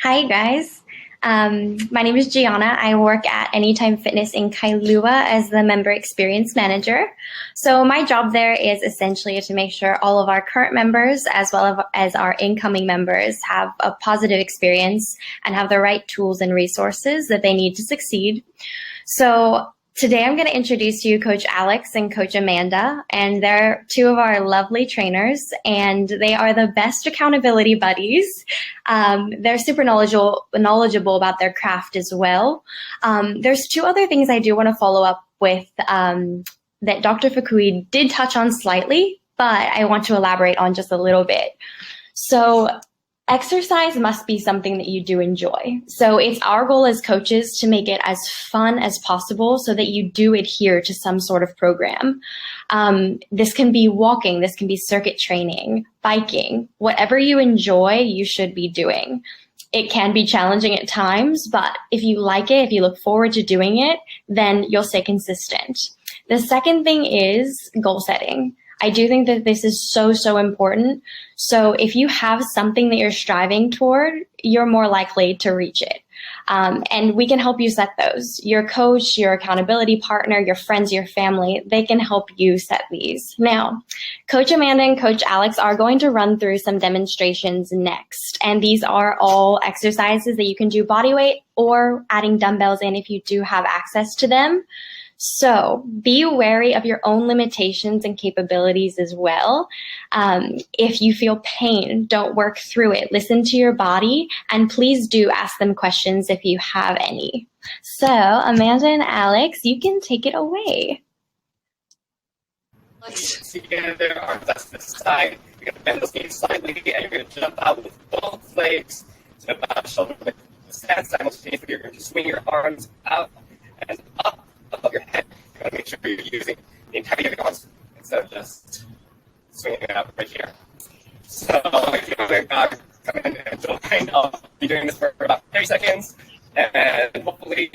Hi, guys. My name is Gianna. I work at Anytime Fitness in Kailua as the member experience manager. So my job there is essentially to make sure all of our current members as well as our incoming members have a positive experience and have the right tools and resources that they need to succeed. So today I'm going to introduce you Coach Alex and Coach Amanda, and they're two of our lovely trainers, and they are the best accountability buddies. They're super knowledgeable about their craft as well. There's two other things I do want to follow up with that Dr. Fukui did touch on slightly, but I want to elaborate on just a little bit. So exercise must be something that you do enjoy. So it's our goal as coaches to make it as fun as possible so that you do adhere to some sort of program. This can be walking, this can be circuit training, biking, whatever you enjoy, you should be doing. It can be challenging at times, but if you like it, if you look forward to doing it, then you'll stay consistent. The second thing is goal setting. I do think that this is so important. So if you have something that you're striving toward, you're more likely to reach it. And we can help you set those. Your coach, your accountability partner, your friends, your family, they can help you set these. Now, Coach Amanda and Coach Alex are going to run through some demonstrations next. And these are all exercises that you can do body weight or adding dumbbells in if you do have access to them. So be wary of your own limitations and capabilities as well. If you feel pain, don't work through it. Listen to your body, and please do ask them questions if you have any. So Amanda and Alex, you can take it away. Let's together, arms out to the side. You're going to bend those knees slightly, and you're going to jump out with both legs to about shoulder width. Stand simultaneously. You're going to swing your arms out and up above your head. You want to make sure you're using the entirety of your arms instead of just swinging it out right here. So if you want to come in and join, I'll be doing this for about 30 seconds, and hopefully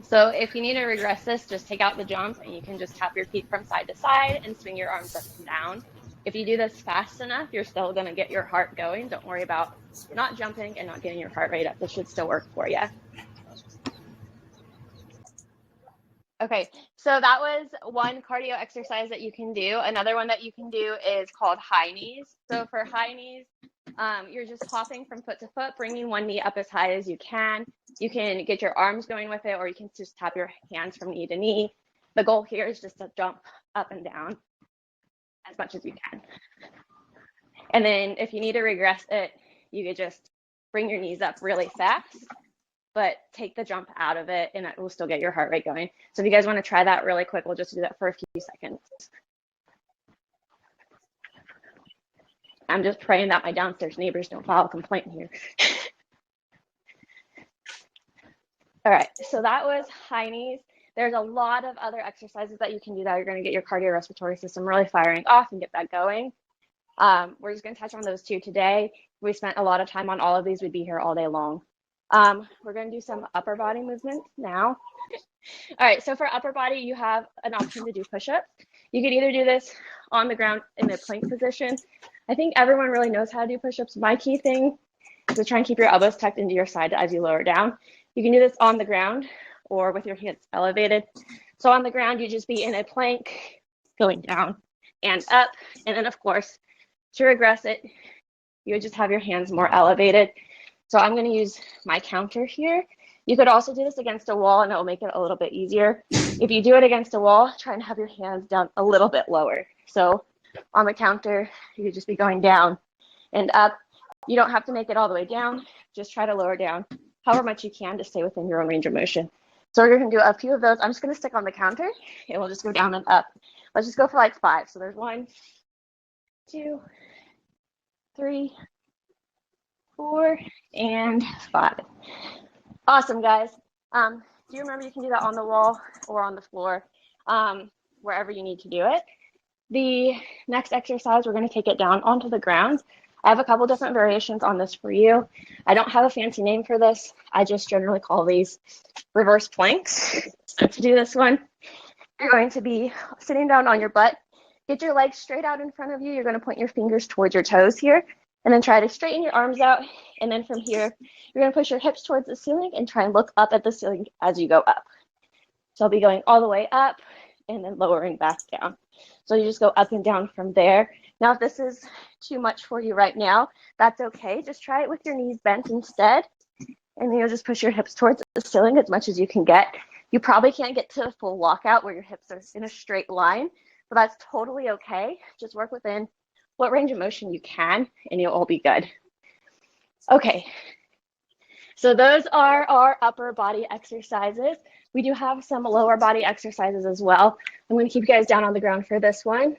So if you need to regress this, just take out the jump and you can just tap your feet from side to side and swing your arms up and down. If you do this fast enough, you're still going to get your heart going. Don't worry about not jumping and not getting your heart rate up. This should still work for you. Okay, so that was one cardio exercise that you can do. Another one that you can do is called high knees. So for high knees, you're just hopping from foot to foot, bringing one knee up as high as you can. You can get your arms going with it, or you can just tap your hands from knee to knee. The goal here is just to jump up and down as much as you can. And then if you need to regress it, you could just bring your knees up really fast, but take the jump out of it, and it will still get your heart rate going. So if you guys want to try that really quick, we'll just do that for a few seconds. I'm just praying that my downstairs neighbors don't file a complaint here. All right, so that was high knees. There's a lot of other exercises that you can do that are going to get your cardiorespiratory system really firing off and get that going. We're just going to touch on those two today. We spent a lot of time on all of these. We'd be here all day long. We're going to do some upper body movements now. All right, so for upper body, you have an option to do push-ups. You could either do this on the ground in a plank position. I think everyone really knows how to do push-ups. My key thing is to try and keep your elbows tucked into your side as you lower down. You can do this on the ground or with your hands elevated. So on the ground, you just be in a plank, going down and up. And then of course, to regress it, you would just have your hands more elevated. So I'm going to use my counter here. You could also do this against a wall and it will make it a little bit easier. If you do it against a wall, try and have your hands down a little bit lower. So on the counter, you could just be going down and up. You don't have to make it all the way down. Just try to lower down however much you can to stay within your own range of motion. So we're going to do a few of those. I'm just going to stick on the counter and we'll just go down and up. Let's just go for like 5. So there's 1, 2, 3, 4, and 5. Awesome, guys. Do you remember you can do that on the wall or on the floor, wherever you need to do it. The next exercise, we're going to take it down onto the ground. I have a couple different variations on this for you. I don't have a fancy name for this. I just generally call these reverse planks. So to do this one, You're going to be sitting down on your butt. Get your legs straight out in front of you. You're going to point your fingers towards your toes here, and then try to straighten your arms out. And then from here, you're going to push your hips towards the ceiling and try and look up at the ceiling as you go up. So I'll be going all the way up and then lowering back down. So you just go up and down from there. Now, if this is too much for you right now, that's okay. Just try it with your knees bent instead. And then you'll just push your hips towards the ceiling as much as you can get. You probably can't get to a full lockout where your hips are in a straight line, but that's totally okay. Just work within what range of motion you can, and you'll all be good. Okay, so those are our upper body exercises. We do have some lower body exercises as well. I'm going to keep you guys down on the ground for this one.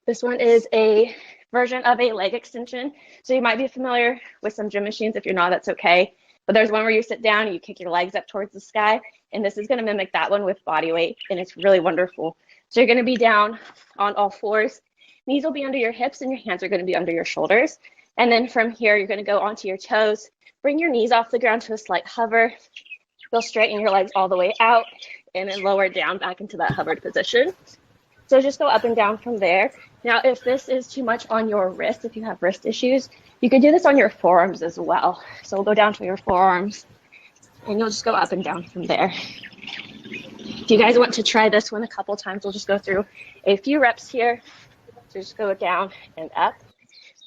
This one is a version of a leg extension. So you might be familiar with some gym machines. If you're not, that's okay. But there's one where you sit down and you kick your legs up towards the sky. And this is going to mimic that one with body weight. And it's really wonderful. So you're going to be down on all fours. Knees will be under your hips and your hands are going to be under your shoulders. And then from here, you're going to go onto your toes. Bring your knees off the ground to a slight hover. You'll straighten your legs all the way out and then lower down back into that hovered position. So just go up and down from there. Now, if this is too much on your wrist, if you have wrist issues, you could do this on your forearms as well. So we'll go down to your forearms and you'll just go up and down from there. If you guys want to try this one a couple times, we'll just go through a few reps here. So just go down and up.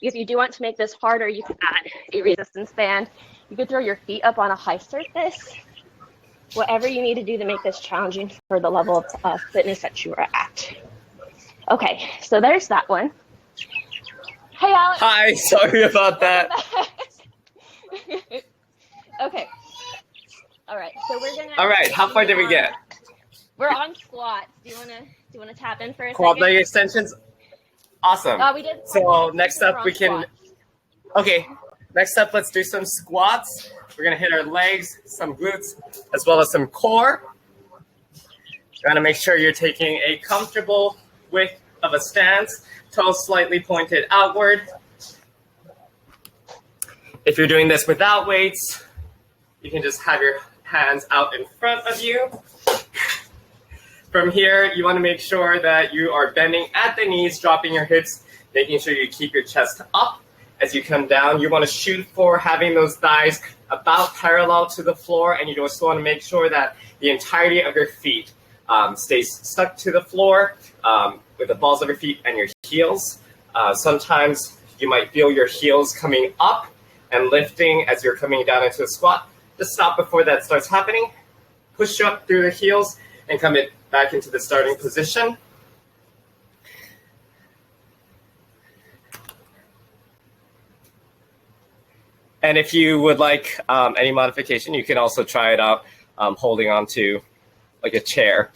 If you do want to make this harder, you can add a resistance band. You could throw your feet up on a high surface. Whatever you need to do to make this challenging for the level of fitness that you are at. Okay, so there's that one. Hey, Alex. Hi, sorry about that. Okay. All right, so we're gonna. All right, how far did we get? We're on squats. Do you wanna tap in for a Quad second? leg extensions. Awesome. We did. So next up, we can. Squats. Okay, next up, let's do some squats. We're gonna hit our legs, some glutes, as well as some core. You wanna make sure you're taking a comfortable width of a stance, toes slightly pointed outward. If you're doing this without weights, you can just have your hands out in front of you. From here, you wanna make sure that you are bending at the knees, dropping your hips, making sure you keep your chest up. As you come down, you want to shoot for having those thighs about parallel to the floor, and you just want to make sure that the entirety of your feet stays stuck to the floor with the balls of your feet and your heels. Sometimes you might feel your heels coming up and lifting as you're coming down into a squat. Just stop before that starts happening. Push up through the heels and come back into the starting position. And if you would like any modification, you can also try it out holding on to like a chair,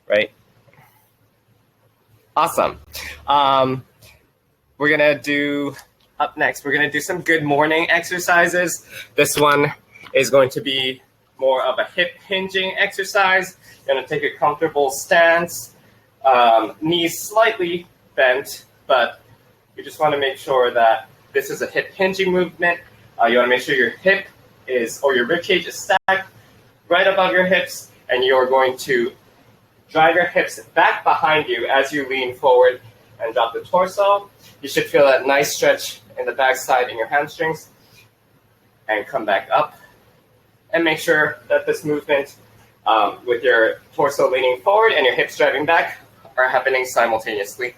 right? Awesome. We're gonna do, up next, we're gonna do some good morning exercises. This one is going to be more of a hip hinging exercise. You're gonna take a comfortable stance, knees slightly bent, but you just wanna make sure that this is a hip hinging movement. You want to make sure your hip is, or your rib cage is stacked right above your hips, and you're going to drive your hips back behind you as you lean forward and drop the torso. You should feel that nice stretch in the backside in your hamstrings, and come back up. And make sure that this movement with your torso leaning forward and your hips driving back are happening simultaneously.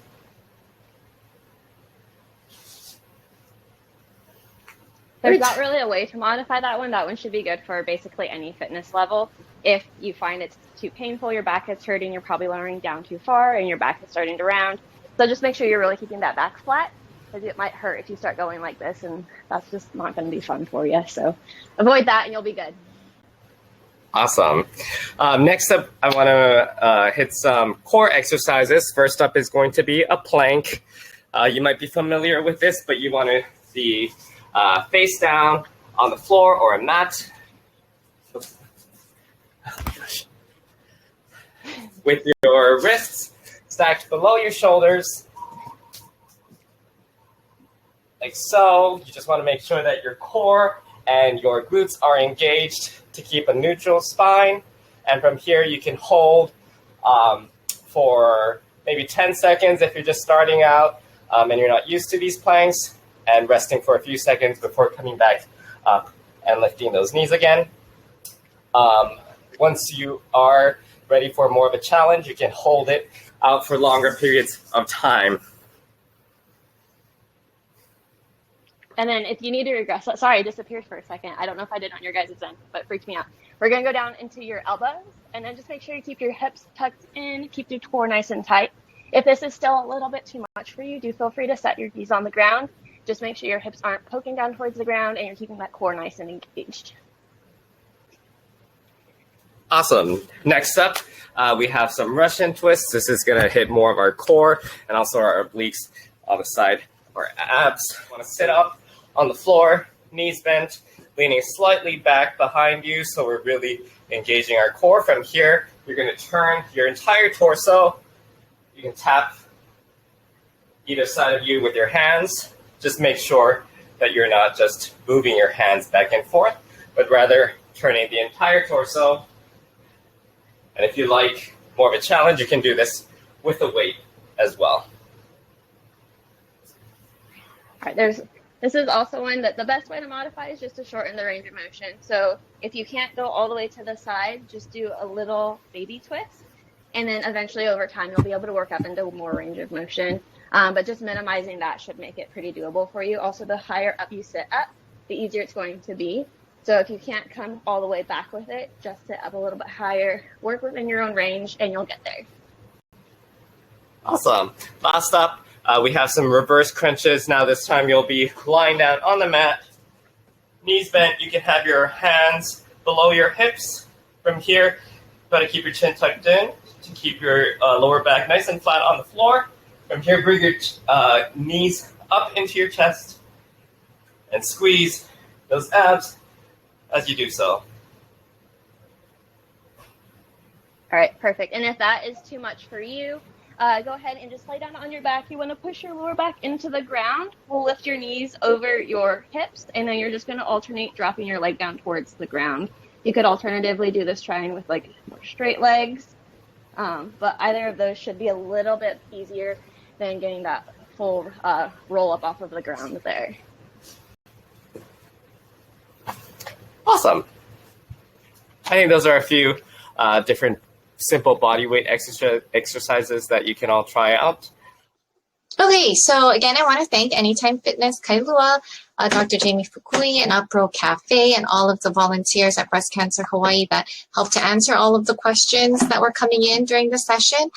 There's not really a way to modify that one. That one should be good for basically any fitness level. If you find it's too painful, your back is hurting, you're probably lowering down too far, and your back is starting to round. So just make sure you're really keeping that back flat, because it might hurt if you start going like this, and that's just not going to be fun for you. So avoid that, and you'll be good. Awesome. Next up, I want to hit some core exercises. First up is going to be a plank. You might be familiar with this, but you want to be face down on the floor or a mat. Oh my gosh. With your wrists stacked below your shoulders, like so. You just want to make sure that your core and your glutes are engaged to keep a neutral spine. And from here, you can hold for maybe 10 seconds if you're just starting out and you're not used to these planks, and resting for a few seconds before coming back up and lifting those knees again. Once you are ready for more of a challenge, you can hold it out for longer periods of time. And then if you need to regress, sorry, I disappeared for a second. I don't know if I did on your guys' end, but it freaked me out. We're going to go down into your elbows, and then just make sure you keep your hips tucked in, keep your core nice and tight. If this is still a little bit too much for you, do feel free to set your knees on the ground. Just make sure your hips aren't poking down towards the ground and you're keeping that core nice and engaged. Awesome. Next up, we have some Russian twists. This is going to hit more of our core and also our obliques on the side of our abs. You want to sit up on the floor, knees bent, leaning slightly back behind you, so we're really engaging our core. From here, you're going to turn your entire torso. You can tap either side of you with your hands. Just make sure that you're not just moving your hands back and forth, but rather turning the entire torso. And if you like more of a challenge, you can do this with a weight as well. All right, this is also one that the best way to modify is just to shorten the range of motion. So if you can't go all the way to the side, just do a little baby twist. And then eventually over time, you'll be able to work up into more range of motion. But just minimizing that should make it pretty doable for you. Also, the higher up you sit up, the easier it's going to be. So if you can't come all the way back with it, just sit up a little bit higher, work within your own range, and you'll get there. Awesome. Last up, we have some reverse crunches. Now this time you'll be lying down on the mat, knees bent. You can have your hands below your hips. From here, you got to keep your chin tucked in to keep your lower back nice and flat on the floor. From here, bring your knees up into your chest and squeeze those abs as you do so. All right, perfect. And if that is too much for you, go ahead and just lay down on your back. You want to push your lower back into the ground. We'll lift your knees over your hips, and then you're just going to alternate dropping your leg down towards the ground. You could alternatively do this trying with like more straight legs, but either of those should be a little bit easier than getting that full roll up off of the ground there. Awesome. I think those are a few different simple body weight exercises that you can all try out. Okay, so again, I want to thank Anytime Fitness Kailua, Dr. Jami Fukui, and Upro Cafe, and all of the volunteers at Breast Cancer Hawaii that helped to answer all of the questions that were coming in during the session.